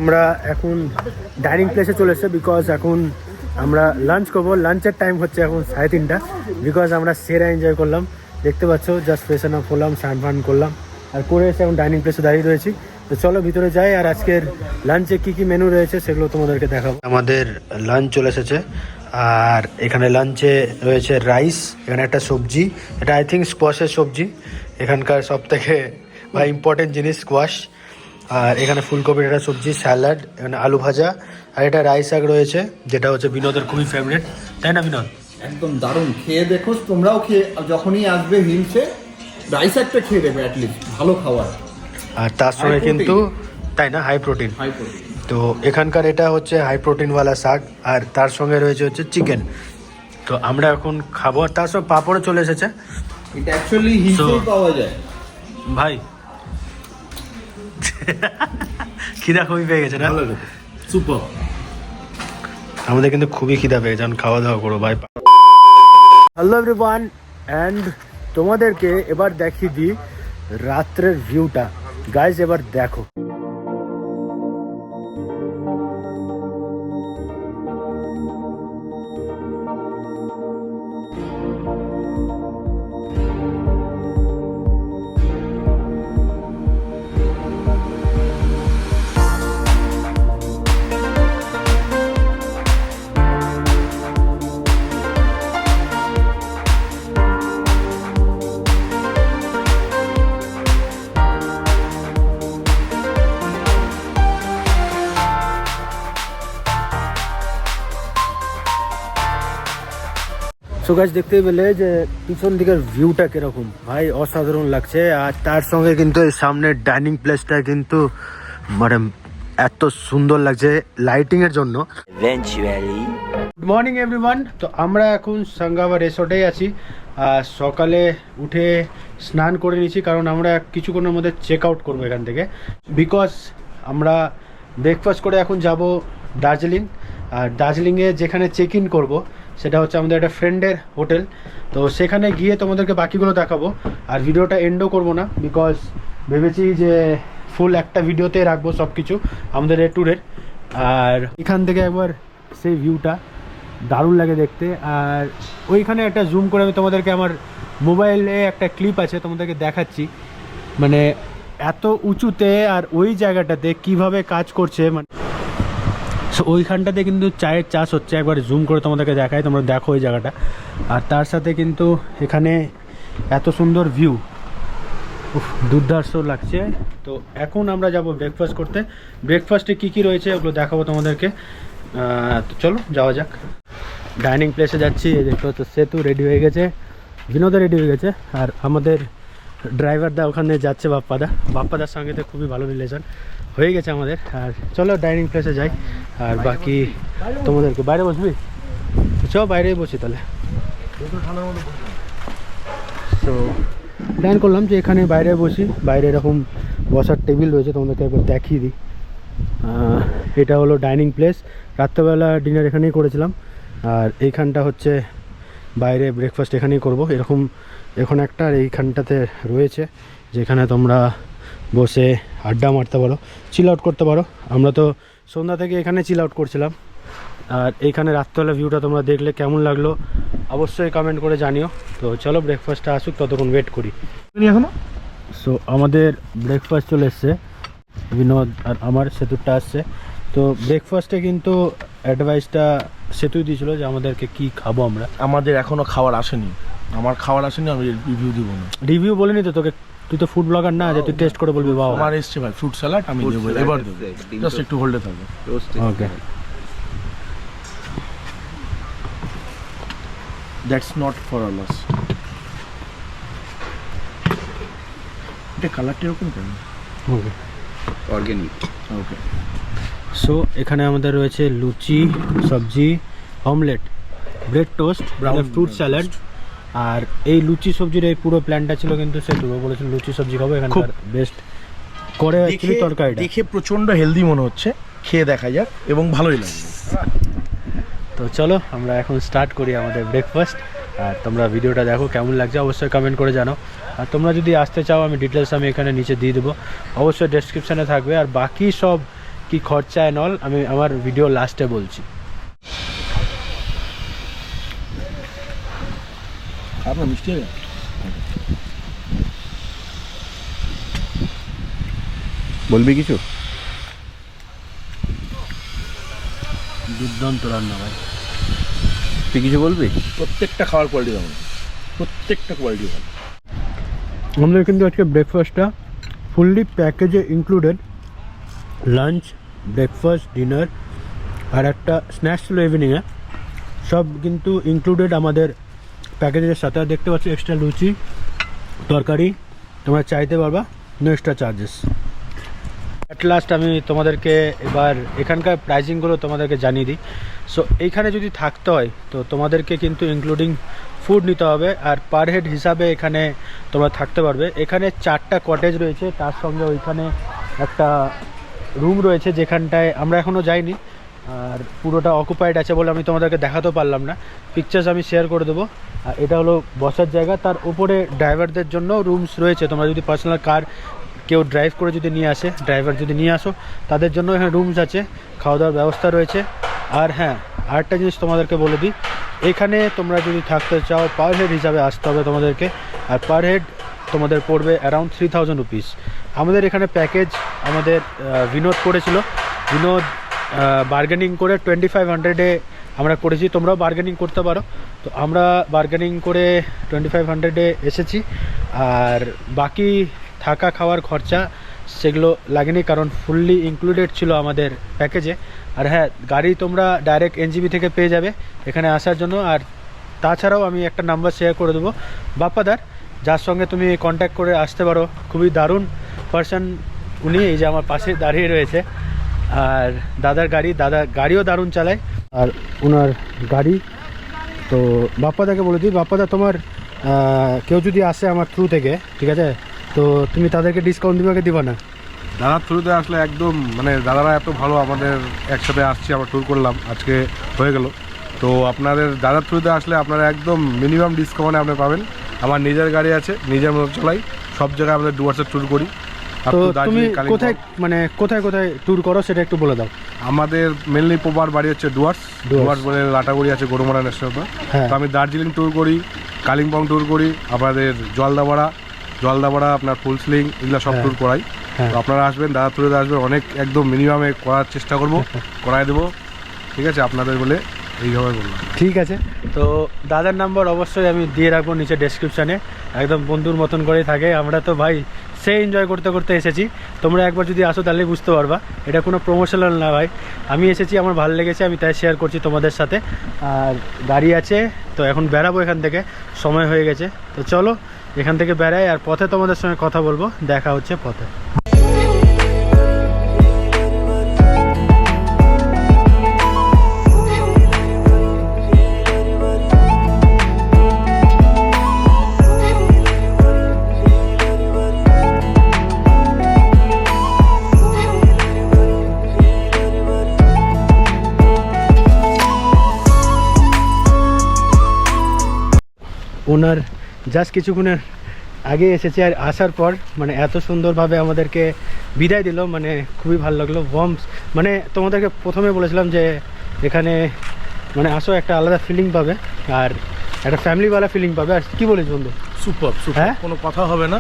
আমরা এখন ডাইনিং প্লেসে চলে এসেছি বিকজ এখন আমরা লাঞ্চ করবো। লাঞ্চের টাইম হচ্ছে এখন 3:30 বিকজ আমরা সেরা এনজয় করলাম। দেখতে পাচ্ছ জাস্ট ফ্রেশন আপ হলাম, স্নান ফান করলাম আর করে এসে এখন ডাইনিং প্লেসে দাঁড়িয়ে রয়েছি। তো চলো ভিতরে যাই আর আজকের লাঞ্চে কি কি মেনু রয়েছে সেগুলো তোমাদেরকে দেখাবো। আমাদের লাঞ্চ চলে এসেছে আর এখানে লাঞ্চে রয়েছে রাইস, এখানে একটা সবজি, এটা আই থিঙ্ক স্কোয়াশের সবজি, এখানকার সব থেকে বা ইম্পর্টেন্ট জিনিস স্কোয়াশ। আর এখানে ফুলকপির একটা সবজি, স্যালাড, এখানে আলু ভাজা আর এটা রাইস শাক রয়েছে যেটা হচ্ছে বিনোদের খুবই ফেভারিট, তাই না বিনোদ? একদম দারুণ, খেয়ে দেখো তোমরাও, খেয়ে যখনই আসবে হিলসে রাইস একটা খেয়ে দেবে অ্যাটলিস্ট, ভালো খাবার। আর তার সঙ্গে কিন্তু তাই না হাই প্রোটিন। তো এখানকার এটা হচ্ছে হাই প্রোটিনওয়ালা শাক আর তার সঙ্গে রয়েছে হচ্ছে চিকেন। তো আমরা এখন খাবো আর তার সঙ্গে পাঁপড়ও চলে এসেছে। এটা অ্যাকচুয়ালি হিলসেই পাওয়া যায় ভাই। খিদা খুবই পেয়ে গেছে না? সুপার। আমাদের কিন্তু খুবই খিদা পেয়ে গেছে, খাওয়া দাওয়া করো ভাই। হ্যালো এভরিওয়ান, অ্যান্ড তোমাদেরকে এবার দেখিয়ে দিই রাত্রের ভিউটা। গাইজ এবার দেখো, সো গাইস দেখতেই পেলে যে পিছন দিকের ভিউটা কিরকম, ভাই অসাধারণ লাগছে। আর তার সঙ্গে কিন্তু এই সামনের ডাইনিং প্লেসটা কিন্তু মানে এত সুন্দর লাগছে লাইটিং এর জন্য। গুড মর্নিং এভরিওয়ান, তো আমরা এখন সাঙ্গাবা রিসোর্টেই আছি। সকালে উঠে স্নান করে নিয়েছি কারণ আমরা কিছুক্ষণের মধ্যে চেক আউট করবো এখান থেকে, বিকজ আমরা ব্রেকফাস্ট করে এখন যাব দার্জিলিং। আর দার্জিলিংয়ে যেখানে চেক ইন করবো সেটা হচ্ছে আমাদের একটা ফ্রেন্ডের হোটেল। তো সেখানে গিয়ে তোমাদেরকে বাকিগুলো দেখাবো আর ভিডিওটা এন্ডও করবো না, বিকজ ভেবেছি যে ফুল একটা ভিডিওতে রাখবো সব কিছু আমাদের এই ট্যুরের। আর এখান থেকে একবার সেই ভিউটা দারুণ লাগে দেখতে। আর ওইখানে একটা জুম করে আমি তোমাদেরকে আমার মোবাইলে একটা ক্লিপ আছে তোমাদেরকে দেখাচ্ছি, মানে এত উঁচুতে আর ওই জায়গাটাতে কিভাবে কাজ করছে। মানে ওইখানটাতে কিন্তু চায়ের চাষ হচ্ছে, একবার জুম করে তোমাদেরকে দেখায়, তোমরা দেখো ওই জায়গাটা। আর তার সাথে কিন্তু এখানে এত সুন্দর ভিউ, দুর্ধর্ষ লাগছে। তো এখন আমরা যাব ব্রেকফাস্ট করতে। ব্রেকফাস্টে কি কি রয়েছে ওগুলো দেখাবো তোমাদেরকে। তো চলো যাওয়া যাক। ডাইনিং প্লেসে যাচ্ছি, দেখতে হচ্ছে সেতু রেডি হয়ে গেছে, বিনোদা রেডি হয়ে গেছে আর আমাদের ড্রাইভারদা ওখানে যাচ্ছে, বাপ্পাদার সঙ্গে তো খুবই ভালো রিলেশন হয়ে গেছে আমাদের। আর চলো ডাইনিং প্লেসে যাই আর বাকি তোমাদেরকে। বাইরে বসবি? চ বাইরেই বসি তাহলে। তো প্ল্যান করলাম যে এখানে বাইরে বসি, বাইরে এরকম বসার টেবিল রয়েছে, তোমাদেরকে একবার দেখিয়ে দিই। এটা হলো ডাইনিং প্লেস, রাত্রেবেলা ডিনার এখানেই করেছিলাম। আর এইখানটা হচ্ছে বাইরে ব্রেকফাস্ট এখানেই করব। এরকম এখন একটা আর এইখানটাতে রয়েছে যেখানে তোমরা বসে আড্ডা মারতে পারো, চিল আউট করতে পারো। আমরা তো সন্ধ্যা থেকে এখানে চিল আউট করছিলাম। আর এইখানে রাত্রেবেলা ভিউটা তোমরা দেখলে কেমন লাগলো অবশ্যই কমেন্ট করে জানিও। তো চলো ব্রেকফাস্টটা আসুক, ততক্ষণ ওয়েট করি এখনো। সো আমাদের ব্রেকফাস্ট চলে এসছে, বিনোদ আর আমার, সেতুরটা আসছে। তো ব্রেকফাস্টে কিন্তু অ্যাডভাইসটা সেতুই দিয়েছিল যে আমাদেরকে কি খাবো আমরা। আমাদের এখনো খাবার আসেনি, আমার খাবার আসেনি, আমি রিভিউ দিব না। রিভিউ বলিনি তো তোকে, তুই তো ফুড ব্লগার না যে তুই টেস্ট করে বলবি। বাবা আমার এসছে ভাই ফ্রুট স্যালাড, আমি দেবো এবার, জাস্ট একটু হোল্ডে থাকবে। ওকে, দ্যাটস নট ফর আস। এটা কালারটা এরকম কেন? ওকে অর্গানিক। ওকে, সো এখানে আমাদের রয়েছে লুচি, সবজি, omelette, bread toast, fruit salad. আর এই লুচি সবজির এই পুরো প্ল্যানটা ছিল কিন্তু সেটু বলেছিল লুচি সবজি খাবো, এখানকার বেস্ট করে অ্যাকচুয়ালি তরকারিটা দেখে প্রচন্ড হেলদি মনে হচ্ছে, খেয়ে দেখা যাক এবং ভালোই লাগবে। তো চলো আমরা এখন স্টার্ট করি আমাদের ব্রেকফাস্ট। আর তোমরা ভিডিওটা দেখো কেমন লাগছে অবশ্যই কমেন্ট করে জানাও। আর তোমরা যদি আসতে চাও আমি ডিটেলস আমি এখানে নিচে দিয়ে দেবো, অবশ্যই ডেসক্রিপশানে থাকবে। আর বাকি সব কি খরচা অ্যান্ড অল আমি আমার ভিডিও লাস্টে বলছি। আপনার মিষ্টি হবে? বলবি কিছু? দুর্দান্ত রান্না ভাই। তুই কিছু বলবি? প্রত্যেকটা খাওয়ার কোয়ালিটি ভালো, প্রত্যেকটা কোয়ালিটি ভালো। আমাদের কিন্তু আজকে ব্রেকফাস্টটা ফুললি প্যাকেজে ইনক্লুডেড, লাঞ্চ, ব্রেকফাস্ট, ডিনার আর একটা স্ন্যাক্স ছিল ইভিনিংয়ে, সব কিন্তু ইনক্লুডেড আমাদের প্যাকেজের সাথে। আর দেখতে পাচ্ছি এক্সট্রা লুচি, তরকারি তোমরা চাইতে পারবা, no extra charges. At last আমি তোমাদেরকে এবার এখানকার প্রাইসিংগুলো তোমাদেরকে জানিয়ে দিই। সো এইখানে যদি থাকতে হয় তো তোমাদেরকে কিন্তু ইনক্লুডিং ফুড নিতে হবে, আর পার হেড হিসাবে এখানে তোমরা থাকতে পারবে। এখানে 4টা কটেজ রয়েছে, তার সঙ্গে ওইখানে একটা রুম রয়েছে যেখানটায় আমরা এখনও যাইনি, আর পুরোটা অকুপাইড আছে বলে আমি তোমাদেরকে দেখাতেও পারলাম না। পিকচার্স আমি শেয়ার করে দেবো। আর এটা হলো বসার জায়গা, তার উপরে ড্রাইভারদের জন্য রুমস রয়েছে। তোমরা যদি পার্সোনাল কার কেউ ড্রাইভ করে যদি নিয়ে আসে, ড্রাইভার যদি নিয়ে আসো, তাদের জন্য এখানে রুমস আছে, খাওয়া দাওয়ার ব্যবস্থা রয়েছে। আর হ্যাঁ, আরেকটা জিনিস তোমাদেরকে বলে দিই, এখানে তোমরা যদি থাকতে চাও পার হেড হিসাবে আসতে হবে তোমাদেরকে, আর পার হেড তোমাদের পড়বে অ্যারাউন্ড 3000 রুপিস। আমাদের এখানে প্যাকেজ আমাদের বিনোদ করেছিল, বিনোদ বার্গেনিং করে 2500-এ আমরা করেছি। তোমরাও বার্গেনিং করতে পারো। তো আমরা বার্গেনিং করে 2500-এ এসেছি, আর বাকি থাকা খাওয়ার খরচা সেগুলো লাগেনি, কারণ ফুললি ইনক্লুডেড ছিল আমাদের প্যাকেজে। আর হ্যাঁ, গাড়ি তোমরা ডাইরেক্ট এনজিবি থেকে পেয়ে যাবে এখানে আসার জন্য। আর তাছাড়াও আমি একটা নাম্বার শেয়ার করে দেবো বাপ্পাদার, যার সঙ্গে তুমি কন্ট্যাক্ট করে আসতে পারো। খুবই দারুণ পার্সন উনি, এই যে আমার পাশে দাঁড়িয়ে রয়েছে। আর দাদার গাড়িও দারুণ চালায়, আর ওনার গাড়ি। তো বাপ্পাদাকে বলে দিই, বাপ্পাদা তোমার কেউ যদি আসে আমার থ্রু থেকে, ঠিক আছে, তো তুমি তাদেরকে ডিসকাউন্ট দিবা না? দাদার থ্রুতে আসলে একদম মানে দাদারা এত ভালো, আমাদের একসাথে আসছি, আমরা ট্যুর করলাম, আজকে হয়ে গেল। তো আপনাদের দাদার থ্রুতে আসলে আপনারা একদম মিনিমাম ডিসকাউন্টে আপনি পাবেন। আমার নিজের গাড়ি আছে, নিজের মতো চালাই, সব জায়গায় আমাদের ডুয়ার্সের ট্যুর করি। তো তুমি কোথায় কোথায় ট্যুর করো সেটা একটু বলে দাও। আমাদের মেনলি প্রপার বাড়ি হচ্ছে ডুয়ার্স বলে লাটাগুড়ি আছে, গরুমারা ন্যাশনাল পার্ক। তো আমি দার্জিলিং ট্যুর করি, কালিম্পং ট্যুর করি, আপনাদের জলদাপাড়া আপনার ফুলসলিং, এগুলো সব ট্যুর করাই। তো আপনারা আসবেন, দাদা ট্যুরে আসবেন, অনেক একদম মিনিমামে করার চেষ্টা করব, করাই দেবো, ঠিক আছে আপনাদের বলে এইভাবে বললাম। ঠিক আছে, তো দাদার নাম্বার অবশ্যই আমি দিয়ে রাখবো নিচে ডেসক্রিপশানে। একদম বন্ধুর মতন করেই থাকে। আমরা তো ভাই সে এনজয় করতে করতে এসেছি। তোমরা একবার যদি আসো তাহলে বুঝতে পারবা, এটা কোনো প্রমোশনাল না ভাই, আমি এসেছি, আমার ভালো লেগেছে, আমি তাই শেয়ার করছি তোমাদের সাথে। আর গাড়ি আছে, তো এখন বেরাবো এখান থেকে, সময় হয়ে গেছে। তো চলো এখান থেকে বেরাই, আর পথে তোমাদের সঙ্গে কথা বলবো, দেখা হচ্ছে পথে। ওনার জাস্ট কিছুক্ষণের আগে এসেছে, আর আসার পর মানে এত সুন্দরভাবে আমাদেরকে বিদায় দিল, মানে খুবই ভালো লাগলো। মানে তোমাদেরকে প্রথমে বলেছিলাম যে এখানে মানে আসো, একটা আলাদা ফিলিং পাবে, আর একটা ফ্যামিলিওয়ালা ফিলিং পাবে। আর কি বলিস বন্ধু? সুপার, হ্যাঁ, কোনো কথা হবে না,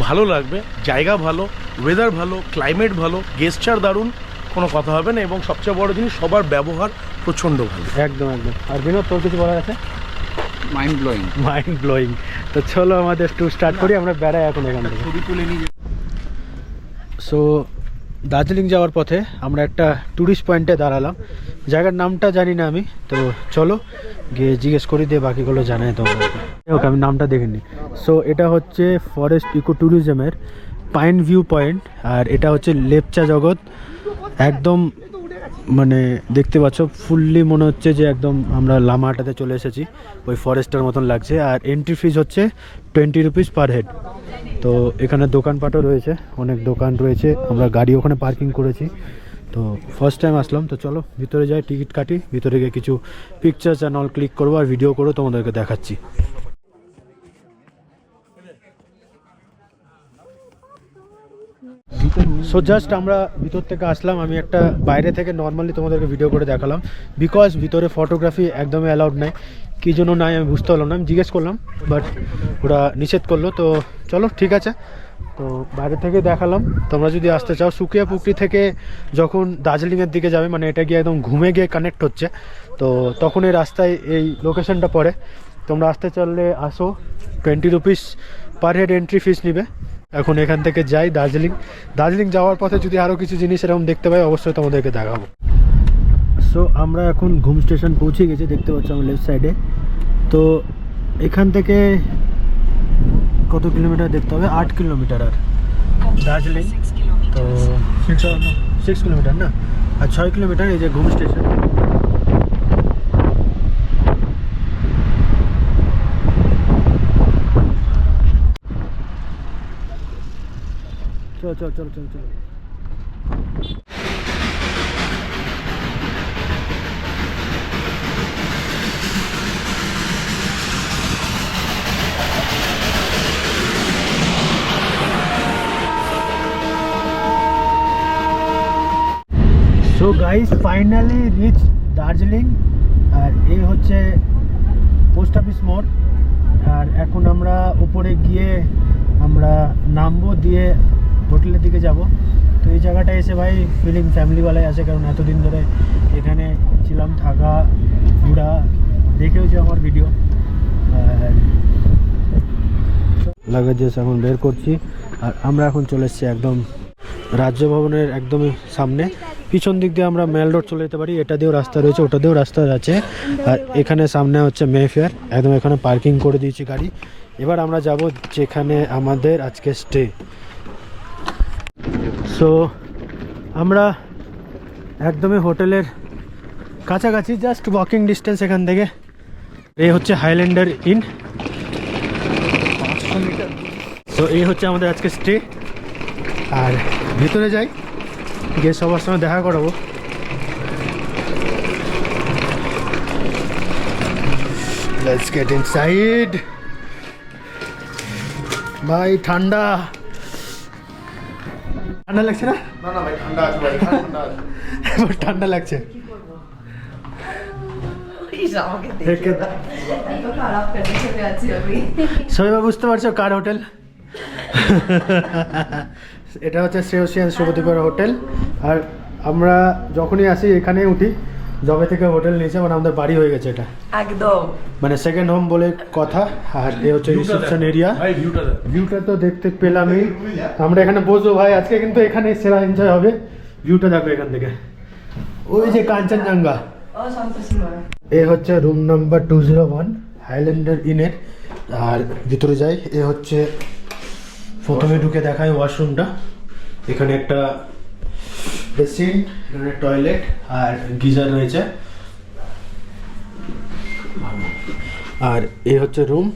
ভালো লাগবে, জায়গা ভালো, ওয়েদার ভালো, ক্লাইমেট ভালো, গেস্টার দারুণ, কোনো কথা হবে না। এবং সবচেয়ে বড় জিনিস, সবার ব্যবহার প্রচণ্ড ভালো। একদম। আর বিনোদ, তোর কিছু বলার আছে? Mind blowing. তো চলো আমাদের ট্যুর স্টার্ট করি, আমরা বেড়াই এখন এখান থেকে। ছবি তুলে নিয়ে। সো দার্জিলিং যাওয়ার পথে আমরা একটা ট্যুরিস্ট পয়েন্টে দাঁড়ালাম, জায়গার নামটা জানি না আমি, তো চলো গিয়ে জিজ্ঞেস করি, দিয়ে বাকিগুলো জানাই তোমাদেরকে। ওকে, আমি নামটা দেখে নিই। সো এটা হচ্ছে ফরেস্ট ইকো ট্যুরিজমের পাইন ভিউ পয়েন্ট, আর এটা হচ্ছে লেপচা জগৎ। একদম মানে দেখতে পাচ্ছ ফুললি মনে হচ্ছে যে একদম আমরা লামাহাটাতে চলে এসেছি, ওই ফরেস্টের মতন লাগছে। আর এন্ট্রি ফিজ হচ্ছে 20 রুপিস পার হেড। তো এখানে দোকানপাটও রয়েছে, অনেক দোকান রয়েছে, আমরা গাড়ি ওখানে পার্কিং করেছি। তো ফার্স্ট টাইম আসলাম, তো চলো ভিতরে যাই, টিকিট কাটি, ভিতরে গিয়ে কিছু পিকচার্স অ্যান্ড অল ক্লিক করবো, আর ভিডিও করবো, তোমাদেরকে দেখাচ্ছি। সো জাস্ট আমরা ভিতর থেকে আসলাম, আমি একটা বাইরে থেকে নর্মালি তোমাদেরকে ভিডিও করে দেখালাম, বিকজ ভিতরে ফটোগ্রাফি একদমই অ্যালাউড নাই। কী জন্য নাই আমি বুঝতে পারলাম না, আমি জিজ্ঞেস করলাম বাট ওরা নিষেধ করলো। তো চলো ঠিক আছে, তো বাইরে থেকে দেখালাম। তোমরা যদি আসতে চাও সুকিয়া পুকুরি থেকে যখন দার্জিলিংয়ের দিকে যাবে, মানে এটা গিয়ে একদম ঘুমে গিয়ে কানেক্ট হচ্ছে, তো তখন এই রাস্তায় এই লোকেশনটা পড়ে। তোমরা আসতে চাইলে আসো, 20 rupees per head entry fees নিবে। এখন এখান থেকে যাই দার্জিলিং যাওয়ার পথে যদি আরও কিছু জিনিস এরকম দেখতে পাই অবশ্যই তোমাদেরকে দেখাবো। সো আমরা এখন ঘুম স্টেশন পৌঁছে গেছি, দেখতে পাচ্ছ আমার লেফট সাইডে। তো এখান থেকে কত কিলোমিটার দেখতে হবে, 8 কিলোমিটার আর দার্জিলিং, তো 6 কিলোমিটার না, আর 6 কিলোমিটার এই যে ঘুম স্টেশন। চলো চলো চলো চলো চলো। So guys finally reach Darjeeling, আর এই হচ্ছে পোস্ট অফিস মোড়। আর এখন আমরা উপরে গিয়ে আমরা নামবো, দিয়ে হোটেলের দিকে যাব। তো এই জায়গাটা এসে ভাই ফিলিং ফ্যামিলিওয়ালাই আছে, কারণ এতদিন ধরে এখানে ছিলাম, থাকা ঘোরা দেখেওছে আমার ভিডিও। আর লাগেজেস এখন বের করছি, আর আমরা এখন চলে এসেছি একদম রাজ্য ভবনের একদমই সামনে। পিছন দিক দিয়ে আমরা মেল রোড চলে যেতে পারি, এটা দিয়েও রাস্তা রয়েছে, ওটা দিয়েও রাস্তা আছে। আর এখানে সামনে হচ্ছে মেফেয়ার, একদম এখানে পার্কিং করে দিয়েছি গাড়ি। এবার আমরা যাব যেখানে আমাদের আজকে স্টে। সো আমরা একদমই হোটেলের কাছাকাছি, জাস্ট ওয়াকিং ডিস্টেন্স এখান থেকে। এই হচ্ছে হাইল্যান্ডার ইন। তো এই হচ্ছে আমাদের আজকে স্টে। আর ভিতরে যাই, গিয়ে সবার সঙ্গে দেখা করাবো। Let's get inside. ভাই ঠান্ডা ঠান্ডা লাগছে না? না না ভাই, ঠান্ডা আছে ভাই, ঠান্ডা আছে। এবার ঠান্ডা লাগছে। সবাই বুঝতে পারছো কার হোটেল? এটা হচ্ছে শ্রেয়সিয়ান শুভদীপের হোটেল। আর আমরা যখনই আসি এখানেই উঠি, জবে থেকে হোটেল নিয়েছে, মানে আমাদের বাড়ি হয়ে গেছে এটা একদম, মানে সেকেন্ড হোম বলে কথা। আর এ হচ্ছে রিসেপশন এরিয়া। ভিউটা তো দেখতে পেলামই, আমরা এখানে বসবো ভাই আজকে, কিন্তু এখানে সেরা এনজয় হবে। ভিউটা দেখো এখান থেকে, ওই যে কাঞ্চনজঙ্ঘা। এ হচ্ছে রুম নাম্বার 201 হাইল্যান্ডার ইনের। আর ভিতরে যাই, এ হচ্ছে প্রথমে ঢুকে দেখায় ওয়াশরুমটা। এখানে একটা বেসিন, এখানে টয়লেট আর গিজার রয়েছে। আর এ হচ্ছে room,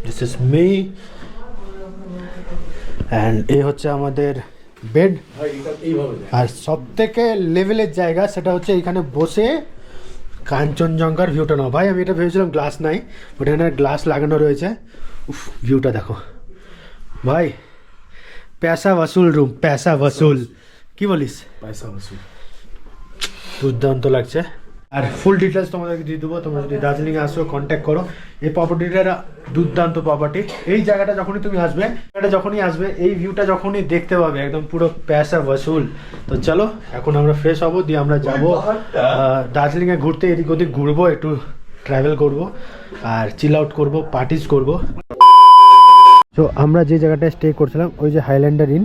this is me. And এ হচ্ছে আমাদের বেড। আর সব থেকে লেভেলের জায়গা সেটা হচ্ছে এখানে বসে কাঞ্চনজঙ্ঘার ভিউটা নাও। ভাই আমি এটা ভেবেছিলাম গ্লাস নাই, বাট এখানে গ্লাস লাগানো রয়েছে। উফ, ভিউটা দেখো ভাই, पैसा वसूल रूम, पैसा वसूल, কি বলিস? পয়সা বসুল, দুর্দান্ত লাগছে। আর ফুল ডিটেলস তোমাদেরকে দিয়ে দেবো, তোমরা যদি দার্জিলিংয়ে আসো কন্ট্যাক্ট করো। এই প্রপার্টিটা দুর্দান্ত প্রপার্টি। এই জায়গাটা যখনই তুমি আসবে, এই ভিউটা যখনই দেখতে পাবে, একদম পুরো পয়সা वसूल। তো চলো এখন আমরা ফ্রেশ হবো, দিয়ে আমরা যাবো দার্জিলিংয়ে ঘুরতে। এদিক ওদিক ঘুরবো, একটু ট্রাভেল করবো আর চিল আউট করবো, পার্টিস করবো। তো আমরা যে জায়গাটায় স্টে করছিলাম ওই যে হাইল্যান্ডার ইন,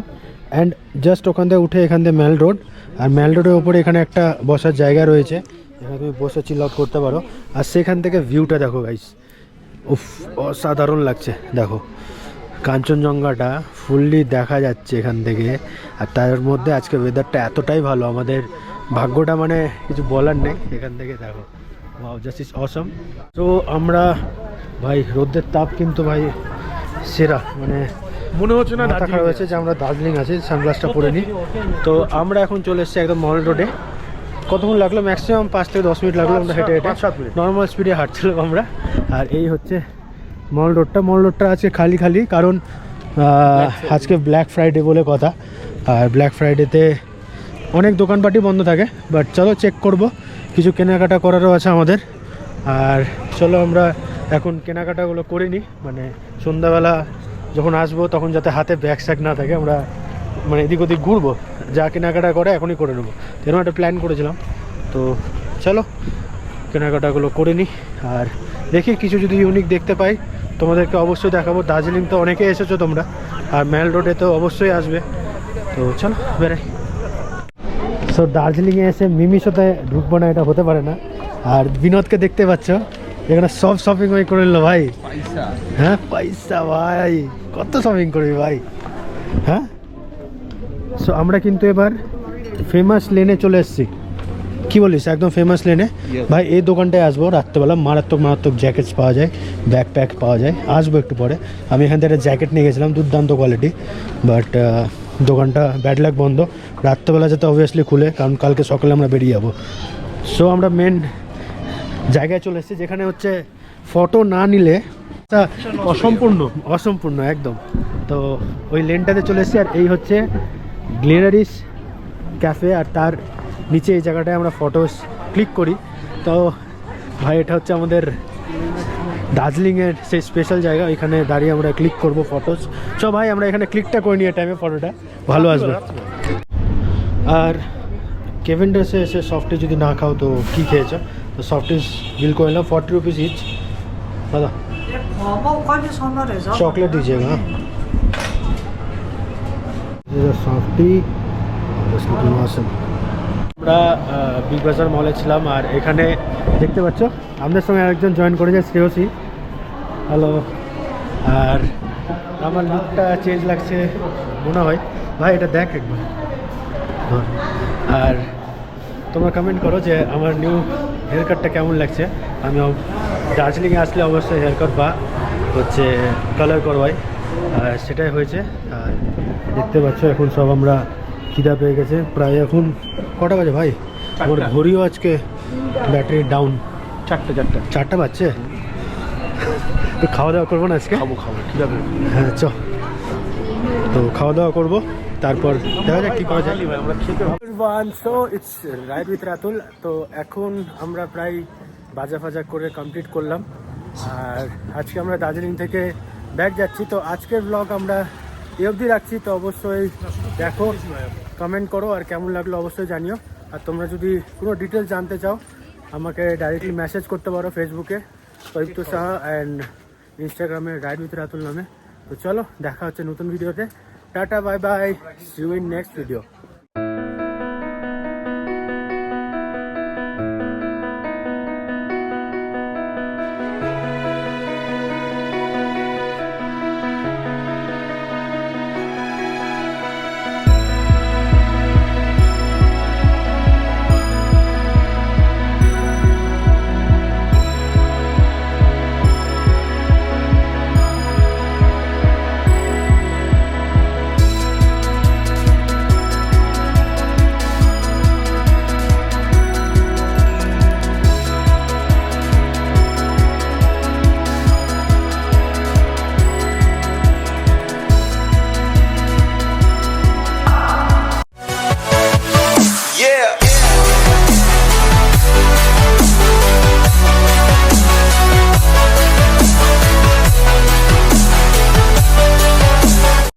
অ্যান্ড জাস্ট ওখান থেকে উঠে এখান থেকে মেল রোড। আর মেল রোডের ওপরে এখানে একটা বসার জায়গা রয়েছে, এখানে তুমি বসে চিল আউট করতে পারো। আর সেখান থেকে ভিউটা দেখো গাইস, উফ অসাধারণ লাগছে। দেখো কাঞ্চনজঙ্ঘাটা ফুললি দেখা যাচ্ছে এখান থেকে। আর তার মধ্যে আজকে ওয়েদারটা এতটাই ভালো, আমাদের ভাগ্যটা মানে কিছু বলার নেই। এখান থেকে দেখো, ওয়াও, জাস্ট ইজ অসম। তো আমরা ভাই রোদের তাপ কিন্তু ভাই সেরা, মানে মনে হচ্ছে না মাথা খারাপ হয়েছে যে আমরা দার্জিলিং আছি, সানগ্লাসটা পরে নিই। তো আমরা এখন চলে এসেছি একদম মল রোডে। কতক্ষণ লাগলো? ম্যাক্সিমাম 5 থেকে 10 মিনিট লাগলো আমরা হেঁটে হেঁটে, নর্মাল স্পিডে হাঁটছিলাম আমরা। আর এই হচ্ছে মল রোডটা। মল রোডটা আছে খালি খালি, কারণ আজকে ব্ল্যাক ফ্রাইডে বলে কথা, আর ব্ল্যাক ফ্রাইডেতে অনেক দোকানপাটই বন্ধ থাকে, বাট চলো চেক করব, কিছু কেনাকাটা করারও আছে আমাদের। আর চলো আমরা এখন কেনাকাটাগুলো করে নিই, মানে সন্ধ্যাবেলা যখন আসবো তখন যাতে হাতে ব্যাগ স্যাগ না থাকে, আমরা মানে এদিক ওদিক ঘুরবো, যা কেনাকাটা করে এখনই করে নেবো, এরকম একটা প্ল্যান করেছিলাম। তো চলো কেনাকাটাগুলো করে নিই, আর দেখি কিছু যদি ইউনিক দেখতে পাই তোমাদেরকে অবশ্যই দেখাবো। দার্জিলিং তো অনেকেই এসেছো তোমরা, আর ম্যাল রোডে তো অবশ্যই আসবে। তো চলো বেরাই। সো দার্জিলিংয়ে এসে মিমিশোতে ঢুকবো না এটা হতে পারে না। আর বিনোদকে দেখতে পাচ্ছ এখানে সব শপিং ওই করে নিল ভাই। হ্যাঁ পয়সা ভাই, কত শপিং করবি ভাই। হ্যাঁ, সো আমরা কিন্তু এবার ফেমাস লেনে চলে এসেছি। কি বলিস, একদম ফেমাস লেনে ভাই। এই দোকানটায় আসবো রাত্রেবেলা, মারাত্মক মারাত্মক জ্যাকেটস পাওয়া যায়, ব্যাকপ্যাক পাওয়া যায়। আসবো একটু পরে। আমি এখান থেকে একটা জ্যাকেট নিয়ে গেছিলাম, দুর্দান্ত কোয়ালিটি, বাট দোকানটা ব্যাড লাক বন্ধ। রাত্রেবেলা যাতে অবভিয়াসলি খুলে, কারণ কালকে সকালে আমরা বেরিয়ে যাবো। সো আমরা মেন জায়গায় চলে এসেছি, যেখানে হচ্ছে ফটো না নিলে অসম্পূর্ণ একদম। তো ওই লেনটাতে চলে এসেছি, আর এই হচ্ছে গ্লেনারিস ক্যাফে, আর তার নিচে এই জায়গাটায় আমরা ফটোস ক্লিক করি। তো ভাই এটা হচ্ছে আমাদের দার্জিলিংয়ের সেই স্পেশাল জায়গা, এখানে দাঁড়িয়ে আমরা ক্লিক করব ফটোস। চ ভাই আমরা এখানে ক্লিকটা করে নিয়ে টাইমে ফটোটা ভালো আসবে। আর কেভেন্ডাসে এসে সফটি যদি না খাও তো কী খেয়েছো? তো সফটিস বিল করে নিলাম 40 रुपीज़ ইচ। দাদা चॉकलेट दीजिएगा। সফটি আমরা বিগ বাজার মলে ছিলাম, আর এখানে দেখতে পাচ্ছ আমাদের সঙ্গে আরেকজন জয়েন করেছে, শ্রেয়সী। হ্যালো। আর আমার লুকটা চেঞ্জ লাগছে মনে হয় ভাই, এটা দেখ একবার। আর তোমরা কমেন্ট করো যে আমার নিউ হেয়ার কাটটা কেমন লাগছে। আমি দার্জিলিংয়ে আসলে অবশ্যই হেয়ার কাট বা হচ্ছে কালার করবাই, আর সেটাই হয়েছে। আর দেখতে পাচ্ছ এখন সব আমরা খিদা পেয়ে গেছে, প্রায় এখন কটা বাজে ভাই? আমার ঘড়িও আজকে ব্যাটারি ডাউন, চারটা বাজছে। তো খাওয়া দাওয়া করবো না আজকে? খাবো খিদা পেয়ে। হ্যাঁ চ, তো খাওয়া দাওয়া করবো, তারপর দেখা যাক কী করা যায়। আমরা খেতে so it's ride with Ratul. তো এখন আমরা প্রায় বাজা ফাজা করে কমপ্লিট করলাম, আর আজকে আমরা দার্জিলিং থেকে ব্যাক যাচ্ছি। তো আজকের ব্লগ আমরা এই অবধি রাখছি। তো অবশ্যই দেখো, কমেন্ট করো, আর কেমন লাগলো অবশ্যই জানিও। আর তোমরা যদি কোনো ডিটেলস জানতে চাও আমাকে ডাইরেক্টলি মেসেজ করতে পারো ফেসবুকে পবিত্র সাহা, অ্যান্ড ইনস্টাগ্রামে রাইড উইথ রাতুল নামে। তো চলো দেখা হচ্ছে নতুন ভিডিওতে। Tata bye bye, see you in next video.